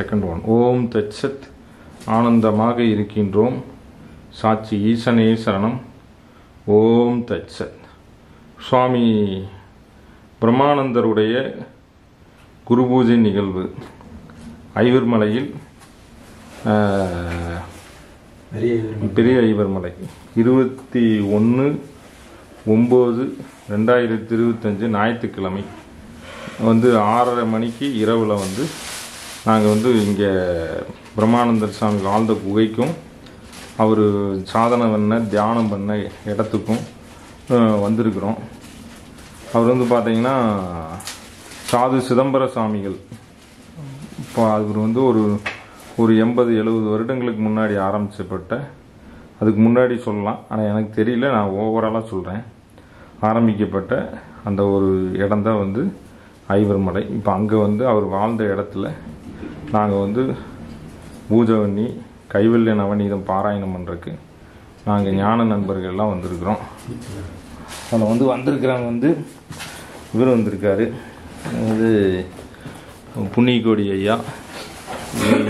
Second one. ஓம் தத்சத். ஆனந்தமாக இருக்கின்றோம். சாட்சி ஈசனே சரணம். ஓம் தத்சத். சுவாமி பிரம்மானந்தருடைய குரு பூஜை நிகழ்வு ஐவர்மலையில், பெரிய ஐவர்மலை 21/9/2025 ஞாயிற்றுக்கிழமை 6:30 மணிக்கு இரவில் நாங்கள் இங்கே பிரம்மானந்தர் சாமி வாழ்ந்த குகைக்கும் அவர் சாதனை பண்ண தியானம் பண்ண இடத்துக்கும் வந்திருக்கிறோம். அவர் பார்த்தீங்கன்னா சாது சிதம்பர சாமிகள். இப்போ அவர் ஒரு 80-70 வருடங்களுக்கு முன்னாடி ஆரம்பிக்கப்பட்ட, அதுக்கு முன்னாடி சொல்லலாம், ஆனால் எனக்கு தெரியல, நான் ஓவராலாக சொல்கிறேன், ஆரம்பிக்கப்பட்ட அந்த ஒரு இடம் தான் ஐவர்மலை. இப்போ அங்கே அவர் வாழ்ந்த இடத்துல நாங்கள் பூஜை பண்ணி கைவல்ய நவநீதம் பாராயணம் பண்ணுறதுக்கு நாங்கள் ஞான நண்பர்கள்லாம் வந்திருக்கிறோம். அதில் வந்திருக்கிறவங்க இவர் வந்திருக்காரு, புண்ணியகோடி ஐயா,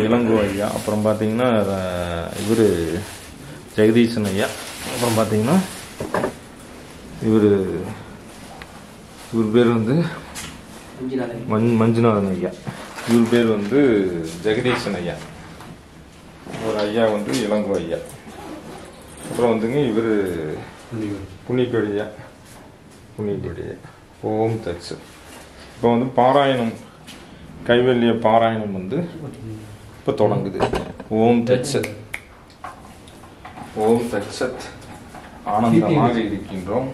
இளங்கோ ஐயா, அப்புறம் பார்த்தீங்கன்னா இவர் ஜெகதீசன் ஐயா, அப்புறம் பார்த்தீங்கன்னா இவர் பேர் மஞ்சுநாதன் ஐயா, இவர் பேர் ஜெகதீசன் ஐயா, ஒரு ஐயா இளங்கோ ஐயா, அப்புறம் இவர் புண்ணியகோடி ஐயா. ஓம் தத்சத். இப்போ பாராயணம், கைவல்ய பாராயணம் இப்போ தொடங்குது. ஓம் தத்சத். ஓம் தத்சத். ஆனந்தமாக இருக்கின்றோம்.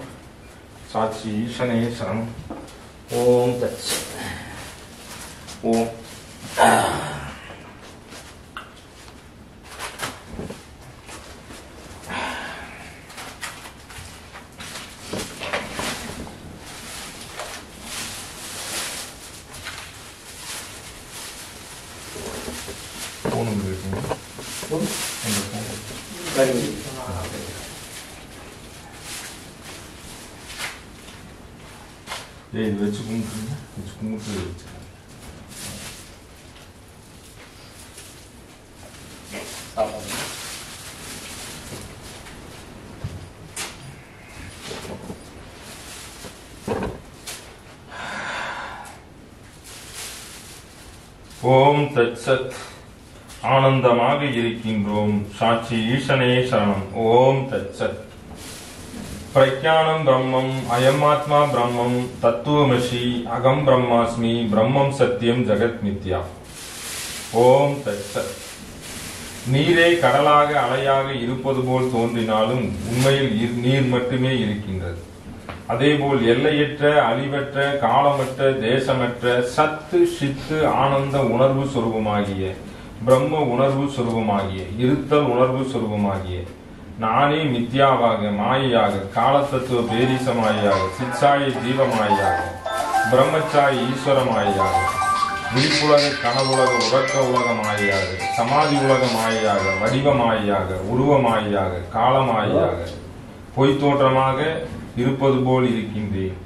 சாட்சி ஈசனே சரணம். ஓம் தத்சத். ஓம் இது வச்சு கும்பிட்டு வச்சு. ஓம் தத்சத். ஆனந்தமாக இருக்கின்றோம். சாட்சி ஈசனே சரணம். ஓம் தத்சத். பிரக்ஞானம் பிரம்மம், அயமாத்மா பிரம்மம், தத்துவமசி, அகம் பிரம்மாஸ்மி, பிரம்மம் சத்தியம், ஜெகத் மித்யா. ஓம் தத்சத். நீரே கடலாக அலையாக இருப்பது போல் தோன்றினாலும் உண்மையில் நீர் மட்டுமே இருக்கின்றது. அதேபோல் எல்லையற்ற, அழிவற்ற, காலமற்ற, தேசமற்ற சத்து சித்து ஆனந்த உணர்வு சொரூபமாகிய, பிரம்ம உணர்வு சொரூபமாகிய, இருத்தல் உணர்வு சொரூபமாகிய, நானே மித்யாவாக, மாயையாக, காலத்தத்துவ பேரிசமாயாக, சிற்சாய ஜீவமாயாக, பிரம்மச்சாய ஈஸ்வர மாயாக, விழிப்புலக கனவுலக உறக்க உலக மாயாக, சமாதி உலக மாயாக, வடிவ மாயாக, உருவ மாயாக, காலமாயாக, பொய்த்தோற்றமாக இருப்பது போல் இருக்கின்றேன்.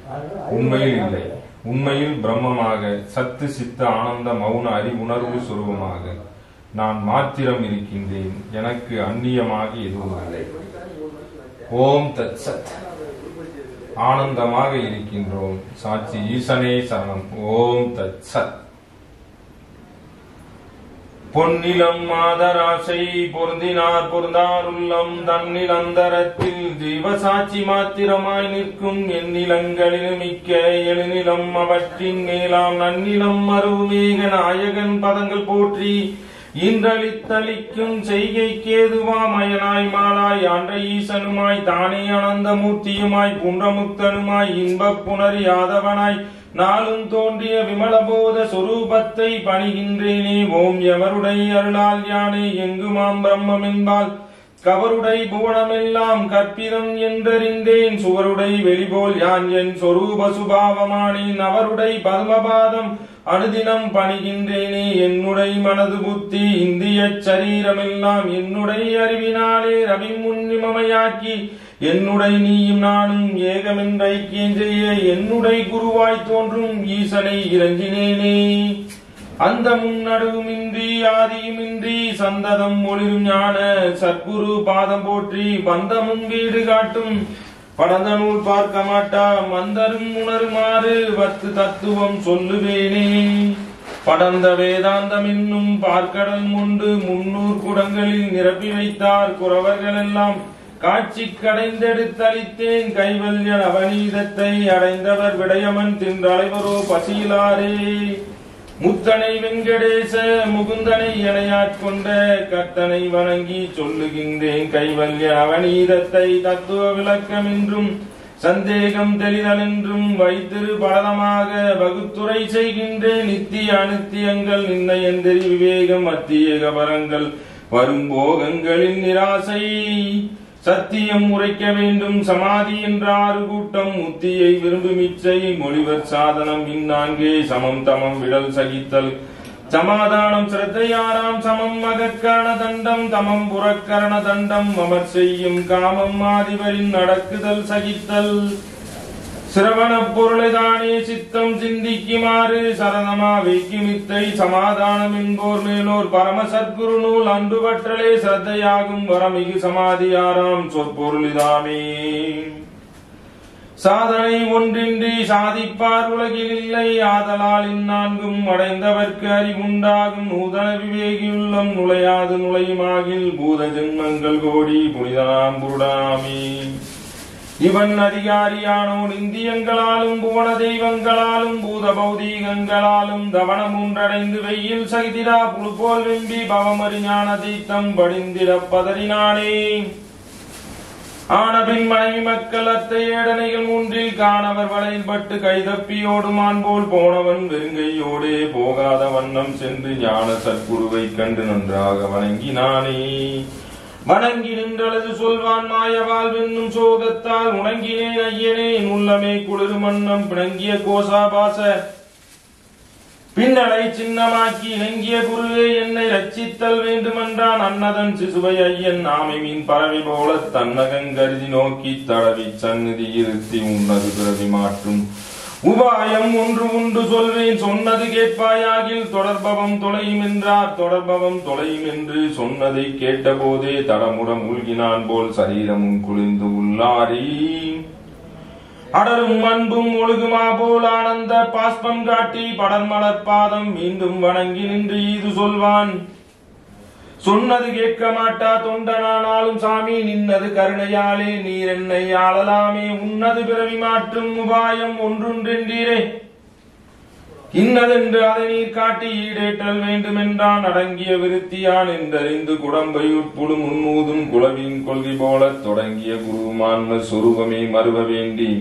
உண்மையில் இல்லை. உண்மையில் பிரம்மமாக, சத்து சித்த ஆனந்த மௌன அறிவுணர்வு சுரூபமாக நான் மாத்திரம் இருக்கின்றேன். எனக்கு அந்நியமாக எதுவும் இல்லை. ஓம் தத்சத். ஆனந்தமாக இருக்கின்றோம். சாட்சி ஈசனே சரணம். ஓம் தத்சத். பொன்னிலம் மாதராசை பொருந்தினார் பொருந்தாருள்ளம் தன்னில் அந்தரத்தில் ஜீவசாட்சி மாத்திரமாய் நிற்கும் எந்நிலங்களில் மிக்க எழுநிலம் அவற்றின் மேலாம் நன்னிலம் மறுமேக நாயகன் பதங்கள் போற்றி இன்றளித்தளிக்கும் செய்கைக்கேதுவாம் அயனாய் மாலாய் ஆண்ட ஈசனுமாய் தானே அனந்த மூர்த்தியுமாய் புன்றமுக்தனுமாய் இன்பப் புணரியாதவனாய் நாளும் தோன்றிய விமலபோத சொரூபத்தை பணிகின்றேனே. ஓம் எவருடைய அருளால் யானே எங்குமாம் பிரம்மம் என்பால் கவருடை புவனமெல்லாம் கற்பிதம் என்றறிந்தேன். சுவருடை வெளிபோல் யான் என் சொரூப சுபாவமானேன். அவருடை பத்மபாதம் அனுதினம் பணிகின்றேனே. என்னுடைய மனது புத்தி இந்திய சரீரமெல்லாம் என்னுடைய அறிவினாலே ரவி முன்னிமமையாக்கி என்னுடைய நீயும் நானும் ஏகமென்ற ஐக்கியம் செய்ய என்னுடைய குருவாய் தோன்றும் ஈசனை இறங்கினேனே. அந்த முன்னடுவுமின்றி ஆதியுமின்றி சந்ததம் ஒளிரும் ஞான சத்குரு பாதம் போற்றி பந்தமும் வீடு காட்டும் படந்த நூல் பார்க்க மாட்டா மந்தரும் உணருமாறு வத்து தத்துவம் சொல்லுவேனே. படந்த வேதாந்தம் என்னும் பார்க்கடல் முண்டு 300 குடங்களில் நிரப்பி வைத்தார் குறவர்கள் எல்லாம் காட்சி கடைந்தெடுத்தளித்தேன் கைவல்ய நவநீதத்தை அடைந்தவர் விடயமன் தின்றலைவரோ பசியிலாரே. முத்தனை வெங்கடேச முகுந்தனை எனையாட்கொண்ட கத்தனை வணங்கி சொல்லுகின்றேன் கைவல்ய அவநீதத்தை தத்துவ விளக்கம் என்றும் சந்தேகம் தெளிதல் என்றும் வைத்திரு பலமாக வகுத்துரை செய்கின்றேன். நித்திய அனித்தியங்கள் நிர்ணயந்தெரி விவேகம் அத்தியக பரங்கள் வரும் போகங்களின் நிராசை சத்தியம் உரைக்க வேண்டும். சமாதி என்ற 6 கூட்டம் முத்தியை விரும்பும் இச்சை மொழிவர் சாதனம் இந்நான்கே சமம் தமம் விடல் சகித்தல் சமாதானம் சிரத்தையாராம் சமம் அகக்கரண தண்டம் தமம் புறக்கரண தண்டம் அமர் செய்யும் காமம் ஆதிவரின் நடக்குதல் சகித்தல் சிரவண பொருளைதானே சித்தம் சிந்திக்குமாறு சரணமா வைக்குமித்தை சமாதானம் என்போர் மேலோர் பரம சத்குரு நூல் அன்புபற்றலே சிரத்தையாகும் வரமிகு சமாதியாராம் சொற்பொருளிதாமே. சாதனை ஒன்றின்றி சாதிப்பார் உலகில் இல்லை ஆதலால் இந்நான்கும் அடைந்தவர்க்கு அறிவுண்டாகும். நூதன விவேகியுள்ளம் நுழையாது நுழையுமாகில் பூத ஜென்மங்கள் கோடி புனிதனாம் புருடாமே. இவன் அதிகாரியானோன் இந்தியங்களாலும் புவன தெய்வங்களாலும் பூத பௌதீகங்களாலும் தவணம் ஒன்றடைந்து வெயில் சகிதிரா புழு போல் வெம்பி பவமறிஞான தீர்த்தம் படிந்திட பதறினானே. ஆனபின் மனைவி மக்கள் அத்தை ஏடனைகள் 3 காணவர் வலையில் பட்டு கைதப்பியோடுமான் போல் போனவன் வெறுங்கையோடே போகாத வண்ணம் சென்று ஞான சற்குருவை கண்டு நன்றாக வணங்கினானே. வணங்கி நின்றளது சொல்வான் மாயவால் வென்னும் சோகத்தால் உணங்கினேன் ஐயனே உள்ளமே குளிர் மன்னம் பிணங்கிய கோசாபாச பின்னலை சின்னமாக்கி இணங்கிய குருவே என்னை ரட்சித்தல் வேண்டுமென்றான். அன்னதன் சிசுவை ஐயன் ஆமை மீன் பறவை போல தன்னகங்கருதி நோக்கி தடவி சந்நிதி இருத்தி உன்னது பிறவி மாற்றும் உபாயம் ஒன்று உண்டு சொல்வேன் சொன்னது கேட்பாயாகில் தொடர்பவம் தொலையும் என்றார். தொடர்பவம் தொலையும் என்று சொன்னதை கேட்ட போதே தடமுட மூழ்கினான் போல் சரீரமும் குளிர்ந்து உள்ளாரி அடரும் அன்பும் ஒழுகுமா போல் ஆனந்த பாஸ்பம் காட்டி படர்மலர் பாதம் மீண்டும் வணங்கி நின்று இது சொல்வான். சொன்னது கேட்க மாட்டா தொண்டனானாலும் சாமி நின்னது கருணையாலே நீர் என்னை ஆளலாமே. உன்னது பிறவி மாற்றும் உபாயம் ஒன்றுன்றென்றீரே இன்னதென்று அதை நீர் காட்டி ஈடேற்றல் வேண்டுமென்றான். அடங்கிய விருத்தியான் என்றறிந்து குடம்பை உட்புடு முன்னூதும் குலவின் கொள்கை போல தொடங்கிய குருமான்ம சொரூபமே மறுவ வேண்டி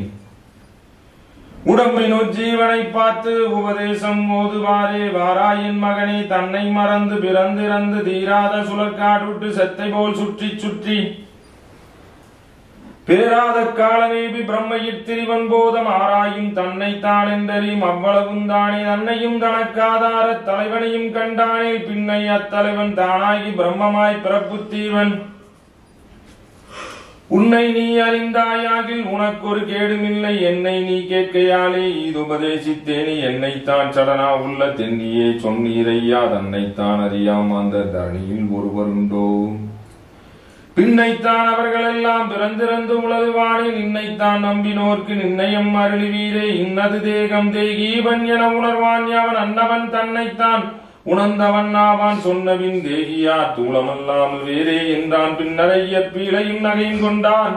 உடம்பினுள் ஜீவனை பார்த்து உபதேசம் ஓதுவாரே. வாராயின் மகனே தன்னை மறந்து பிறந்திறந்து தீராத சுழற்காடுட்டு செத்தை போல் சுற்றி சுற்றி பேராத காலமேபி பிரம்மையிற் திரிவன் போதம் ஆராயும் தன்னைத்தான் என்றறியும் அவ்வளவும் தானே. தன்னையும் தனக்காதார தலைவனையும் கண்டானே பின்னை அத்தலைவன் தானாகி பிரம்மமாய் பிறப்புத்தீவன். உன்னை நீ அறிந்தாயாகில் உனக்கொரு கேடுமில்லை என்னை நீ கேட்கையாலே இது உபதேசித்தேனே. என்னைத்தான் சடனா உள்ள தென்னியே சொன்னீரையா தன்னைத்தான் அறியாம அந்த தரணியில் ஒருவருண்டோ. பின்னைத்தான் அவர்களெல்லாம் பிறந்திறந்து உலகுவானே நின்னைத்தான் நம்பினோர்க்கு நிர்ணயம் அருளிவீரே. இன்னது தேகம் தேகீவன் என உணர்வான் அவன் அன்னவன் தன்னைத்தான் உணர்ந்தவன் ஆவான். சொன்னவின் தேகியா தூளமல்லாமல் வேறே என்றான். பின்னரைய பீழையும் நகையும் கொண்டான்.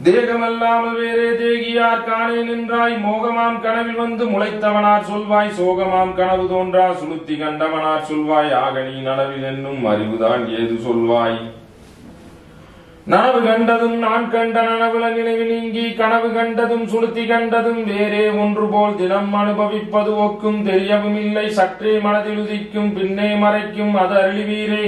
தேகமல்லாமல் வேறே தேகியார் காணே நின்றாய். மோகமாம் கனவில் வந்து முளைத்தவனார் சொல்வாய் சோகமாம் கனவு தோன்றா சுளுத்தி கண்டவனார் சொல்வாய். ஆக நீ நனவில் என்னும் அறிவுதான் ஏது சொல்வாய். நனவு கண்டதும் நான் கண்ட நனவுல நினைவு நீங்கி கனவு கண்டதும் சுளுத்தி கண்டதும் வேறே ஒன்று போல் தினம் அனுபவிப்பது ஒக்கும் தெரியவும் இல்லை. சற்றே மனதில் உதிக்கும் பின்னே மறைக்கும் அது அருளிவீரே.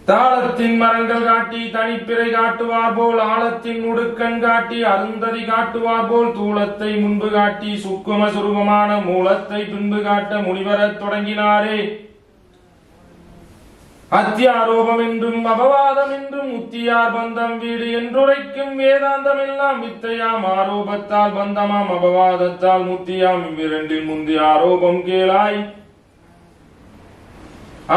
தாளத்தின் மரங்கள் காட்டி தனிப்பிறை காட்டுவார் போல் ஆழத்தின் உடுக்கண் காட்டி அருந்ததி காட்டுவார் போல் தூளத்தை முன்பு காட்டி சுக்கும சுரூபமான மூலத்தை பின்பு காட்ட முனிவரத் தொடங்கினாரே. அத்தியாரோபம் என்றும் அபவாதம் என்றும் முத்தியார் பந்தம் வீடு என்றுரைக்கும் வேதாந்தம் எல்லாம் வித்தையாம் ஆரோபத்தால் பந்தமாம் அபவாதத்தால் முத்தியாம் இவ்விரண்டில் முந்தி ஆரோபம் கேளாய்.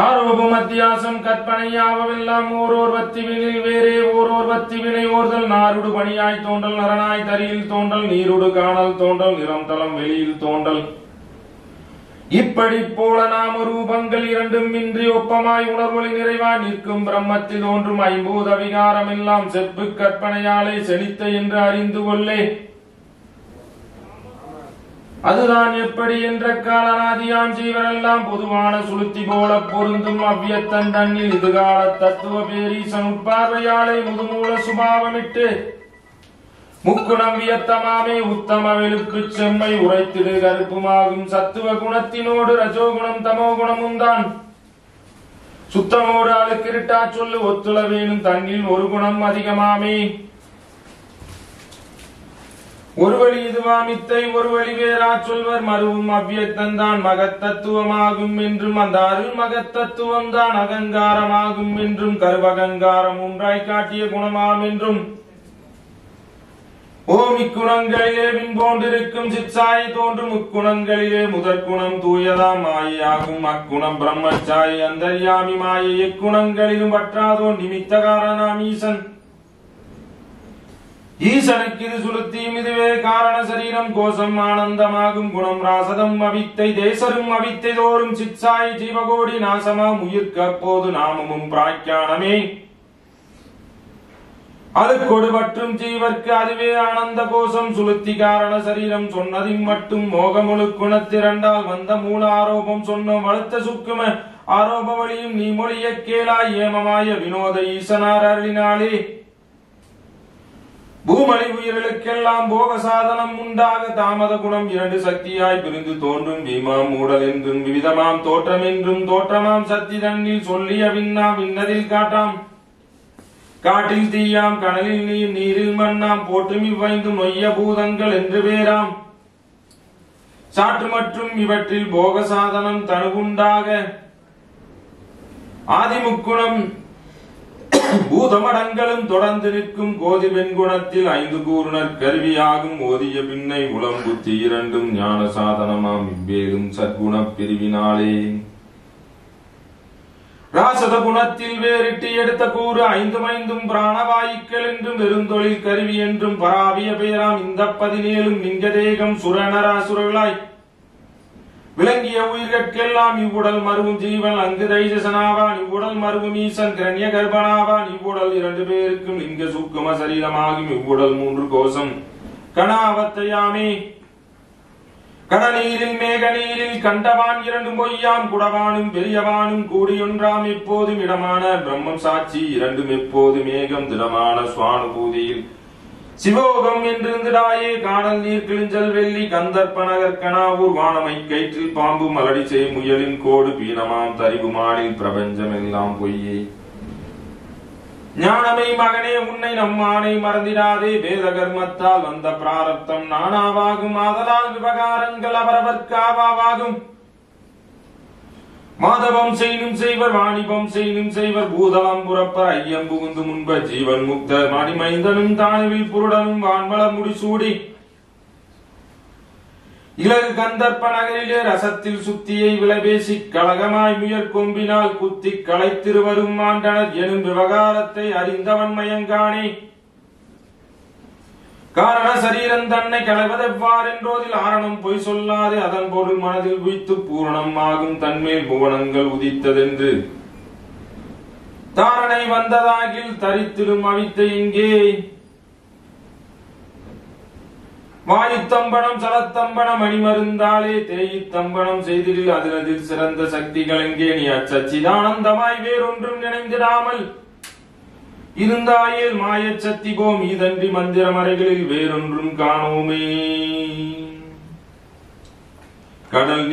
ஆரோபம் அத்தியாசம் கற்பனையாவெல்லாம் ஓரோர் வத்திவினில் வேறே ஓரோர் வத்திவினை ஓர்தல் நாருடு பணியாய் தோன்றல் நரனாய் தரியில் தோன்றல் நீருடு காணல் தோன்றல் நிறம் தளம் வெளியில் தோன்றல். இப்படி போல நாம ரூபங்கள் இரண்டும் இன்றி ஒப்பமாய் உணர்வொளி நிறைவாய் நிற்கும் பிரம்மத்தில் தோன்றும் ஐம்பூத விகாரம் எல்லாம் செப்பு கற்பனையாலே செழித்த என்று அறிந்து கொள்ளே. அதுதான் எப்படி என்ற காலநாதியாம் ஜீவரெல்லாம் பொதுவான சுளுத்தி போல பொருந்தும் அவ்வியத்தன் தன்னில் இதுகால தத்துவ பேரீசன் உட்பார்வையாலே முதுமூல சுபாவமிட்டு முக்குணம் வியத்தமாமே உத்தம வெளுக்கு செம்மை உரைத்திடு கருப்புமாகும் சத்துவ குணத்தினோடு ரஜோகுணம் தமோகுணமும் தான் சுத்தமோடு அழுக்கிருட்டா சொல்லு ஒத்துழ வேணும் தன்னில் ஒரு குணம் அதிகமாமே. ஒரு வழி இதுவாமித்தை ஒரு வழி வேறா சொல்வர் மருவும் அவ்வியத்தந்தான் மகத்தத்துவமாகும் என்றும் அந்த அருள் மகத்தத்துவம் தான் அகங்காரமாகும் என்றும் கருவகங்காரம் ஒன்றாய் காட்டிய குணமாம் என்றும் ஓமிக்குணங்களிலே விண்போன்றிருக்கும் சிற்சாயை தோன்றும் முக்குணங்களிலே முதற்குணம் தூயதாம் மாயையாகும் அக்குணம் பிரம்மச்சாயை அந்தர்யாமி மாயை எக்குணங்களிலும் பற்றாதோ நிமித்த காரணாம் ஈசன். ஈசனுக்கு இது சுளுத்தியும் இதுவே காரண சரீரம் கோஷம் ஆனந்தமாகும் குணம் ராசதம் அவித்தை தேசரும் அவித்தை தோறும் சிற்சாய் ஜீவகோடி நாசமாம் உயிர்க்க அப்போது நாமமும் பிராக்கியானமே. அது கொடுபற்றும் ஜீவர்க்கு அதுவே ஆனந்த கோஷம் சுளுத்தி காரண சரீரம் சொன்னதின் மட்டும் மோகமுழு குணத்திரண்டால் வந்த மூல ஆரோபம் சொன்ன வளர்த்த சுக்கும ஆரோப வழியும் நீ மொழிய கேளாய் ஏமமாய வினோத ஈசனார் அருளினாலே. பூமணி உயிர்களுக்கெல்லாம் போக சாதனம் உண்டாக தாமத குணம் இரண்டு சக்தியாய் பிரிந்து தோன்றும் பீமாம் மூடல் என்றும் விவிதமாம் தோற்றம் என்றும் தோற்றமாம் சக்தி தன்னில் சொல்லிய விண்ணா விண்ணதில் காட்டாம் காட்டில் தீயாம் கனலில் நீர் நீரில் மண்ணாம் போட்டும் இவ்வைந்தும் நொய்ய பூதங்கள் என்று பேராம் சாற்று மற்றும் இவற்றில் போக சாதனம் தனுகுண்டாக ஆதிமுக்குணம் பூதமடங்களும் தொடர்ந்து நிற்கும் கோதி வெண்குணத்தில் ஐந்து கூறுணர் கருவியாகும் ஓதிய பின்னை உளம் புத்தி இரண்டும் ஞான சாதனமாம் இவ்வேலும் சற்குண பிரிவினாலே. ராசத குணத்தில் வேறிட்டு எடுத்த கூறு ஐந்தும் ஐந்தும் பிராணவாயுக்கள் என்றும் பெருந்தொழில் கருவி என்றும் பராவிய பேராம் இந்த 17 லிங்க தேகம் சுரநராசுரர்களாய் விளங்கிய உயிர்கட்கெல்லாம் இவ்வுடல் மருவும் ஜீவன் அங்கு தைஜசனாவான் இவ்வுடல் மருவும் ஈசன் கிரண்ய கர்ப்பனாவான் இவ்வுடல் 2 பேருக்கும் லிங்க சூக்கும சரீரமாகும் இவ்வுடல் 3 கோஷம் கணாவத்தையாமே. கடநீரில் மேக நீரில் கண்டவான் 2 பொய்யாம் குடவானும் பெரியவானும் கூடியொன்றாம் எப்போதும் இடமான பிரம்மம் சாட்சி 2 எப்போது மேகம் திடமான சுவானுபூதியில் சிவோகம் என்றிருந்திடாயே காணல் நீர் கிழிஞ்சல் வெள்ளி கந்தர்ப்பனகற்கனாவூர் வானமை கயிற்றில் பாம்பு மலடி செய் முயலின் கோடு பீனமாம் தரிவுமானில் பிரபஞ்சம் எல்லாம் பொய்யே. ஞானமை மகனே உன்னை நம்மானை மறந்திடாதே வேத கர்மத்தால் வந்த பிராரப்தம் நானாவாகும் ஆதலால் விவகாரங்கள் அவரவர்க்காவாகும். மாதவம் செய்யும் செய்வர் வாணிபம் செய்யும் செய்வர் பூதலம் புறப்ப ஐயம் புகுந்து முன்ப ஜீவன் முக்த மணிமைந்தனும் தானுவில் புருடனும் வான்வளர் முடிசூடி இலகு கந்தர்ப்ப நகரிலே ரசத்தில் சுத்தியை விளைபேசி கழகமாய் முயற்கொம்பினால் குத்தி களைத்திருவரும் மாண்டனர் எனும் விவகாரத்தை அறிந்தவன் மயங்கானே. காரண சரீரம் தன்னை களைவதெவ்வாறென்றோதில் ஆரணம் பொய் சொல்லாதே அதன் பொருள் மனதில் உய்த்து பூரணம் ஆகும் தன்மேல் புவனங்கள் உதித்ததென்று தாரணை வந்ததாகில் தரித்திடும் அவித்தை இங்கே. வாயுத்தம்பனம் சலத்தம்பனம் அணிமருந்தாலே தேயித்தம்பனம் செய்தில் அதில் சிறந்த சக்திகள் எங்கே. நீ அச்சச்சிதானந்தமாய் வேறொன்றும் நினைந்திடாமல் இருந்தாயேல் மாயச்சக்தி போம் இதன்றி மந்திர மறைகளில் வேறொன்றும் காணோமே. கடல்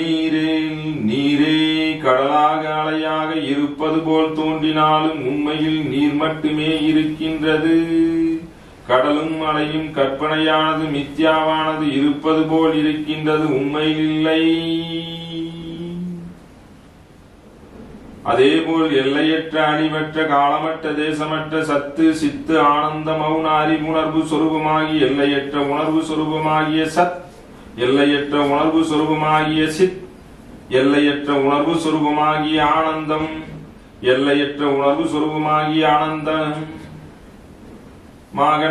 நீரே கடலாக அலையாக இருப்பது போல் தோன்றினாலும் உண்மையில் நீர் மட்டுமே இருக்கின்றது. கடலும் அலையும் கற்பனையானது மித்யாவானது இருப்பது போல் இருக்கின்றது உண்மையில் இல்லை. அதேபோல் எல்லையற்ற அழிவற்ற காலமற்ற தேசமற்ற சத்து சித்து ஆனந்த மௌன அறிவுணர்வு சொரூபமாகி எல்லையற்ற உணர்வு சொரூபமாகிய சத் எல்லையற்ற உணர்வு சொரூபமாகிய சித் எல்லையற்ற உணர்வு சொரூபமாகிய ஆனந்தம் எல்லையற்ற உணர்வு சொரூபமாகிய ஆனந்தம்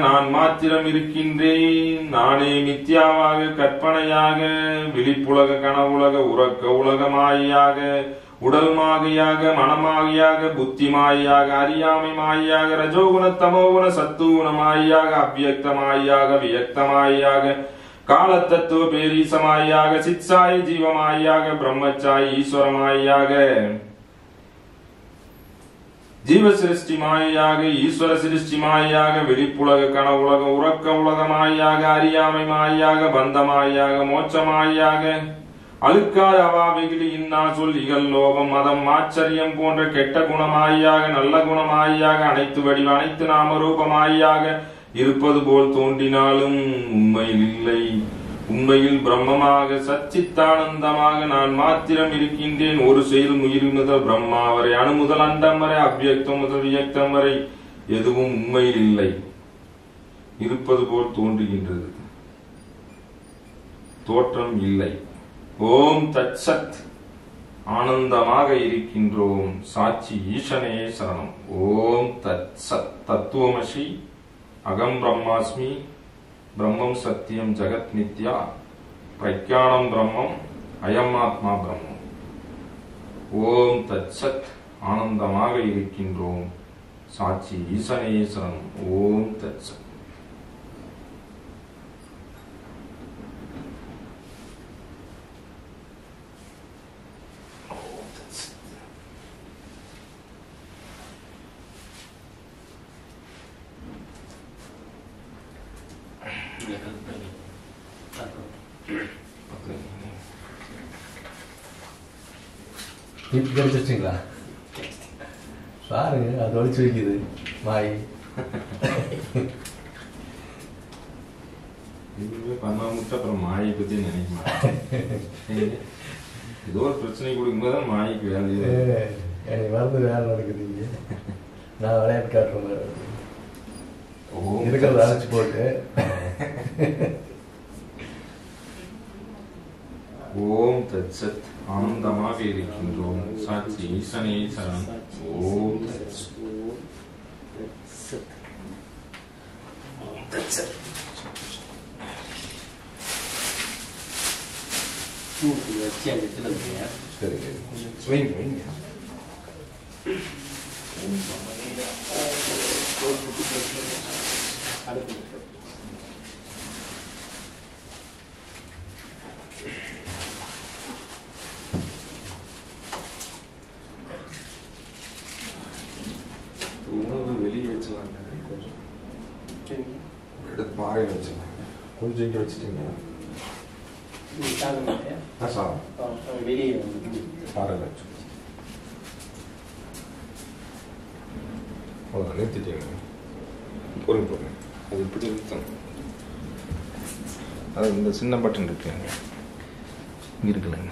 நான் மாத்திரம் இருக்கின்றேன். நானே மித்யாவாக கற்பனையாக விழிப்புலக கனவுலக உறக்க உலகமாயாக உடல் மாகையாக மனமாகியாக புத்தி மாயாக அறியாமை மாயாக ரஜோகுண தமோகுண சத்துகுண மாயாக அவ்வியக்தமாயாக வியக்தமாயாக காலத்தத்துவ பேரீசமாயாக சித்சாய ஜீவமாயாக பிரம்மச்சாய் ஈஸ்வரமாயாக ஜீவ சிருஷ்டி மாயாக ஈஸ்வர சிருஷ்டி மாயாக வெளிப்புலக கனவுலக உறக்க உலகமாயாக அறியாமை மாயாக பந்தமாயாக மோட்சமாயாக அழுக்காத அவாவைகளி இன்னா சொல் இகல் லோகம் மதம் ஆச்சரியம் போன்ற கெட்ட குணமாயாக நல்ல குணமாயாக அனைத்து வடிவ அனைத்து நாமரூபமாயாக இருப்பது போல் தோன்றினாலும் உண்மையில் இல்லை. உண்மையில் பிரம்மமாக சச்சித்தானந்தமாக நான் மாத்திரம் இருக்கின்றேன். ஒரு செயல் உயிர் முதல் பிரம்மா வரை அணு முதல் அண்டம் வரை அவ்வியக்தம் முதல் வியக்தம் வரை எதுவும் உண்மையில் இல்லை, இருப்பது போல் தோன்றுகின்றது, தோற்றம் இல்லை. ஓம் தத் சத் ஆனந்தமாக இருக்கின்றோம். சாட்சி ஈசனே சரணம். ஓம் தத் சத் தத்துவமசி அகம் பிரம்மாஸ்மி பிரம்மம் சத்தியம் ஜகத் நித்யா பிரக்யானம் பிரம்மம் அயம் ஆத்மா பிரம்மம். ஓம் தத் சத் ஆனந்தமாக இருக்கின்றோம். சாட்சி ஈசனே சரணம். ஓம் தத் சத். கிடைச்சிட்டீங்களா பாருங்க, அது ஒழிச்சு வைக்குது மாய். பண்ணாமட்டு அப்புறம் மாயை பத்தி நினைக்க மாட்டேன். ஏதோ ஒரு பிரச்சனை கொடுக்கும்போது மாய்க்கு வேலை எனக்கு மறந்து வேலை நடக்குதுங்க. நான் விளையாட்டு காட்டுற மாதிரி இருக்கிறத அழைச்சி போட்டு. ஓம் தத் சத் ஆனந்தமாக இருக்கின்றோம். சாட்சி ஈசனே சரணம். ஓம் தத் சத். வெளியே வச்சுலாங்க, கொஞ்சம் எடுத்து பாறையில் வச்சுக்கலாம். கொஞ்சம் இங்கே வச்சுட்டீங்க வெளியே பாறையில் வச்சு நிறுத்திட்டீங்க. பொருள் பொருள் அது இப்படி நிறுத்தணும். அது இந்த சின்ன பட்டன் இருக்குங்க, இங்கே இருக்குல்லங்க.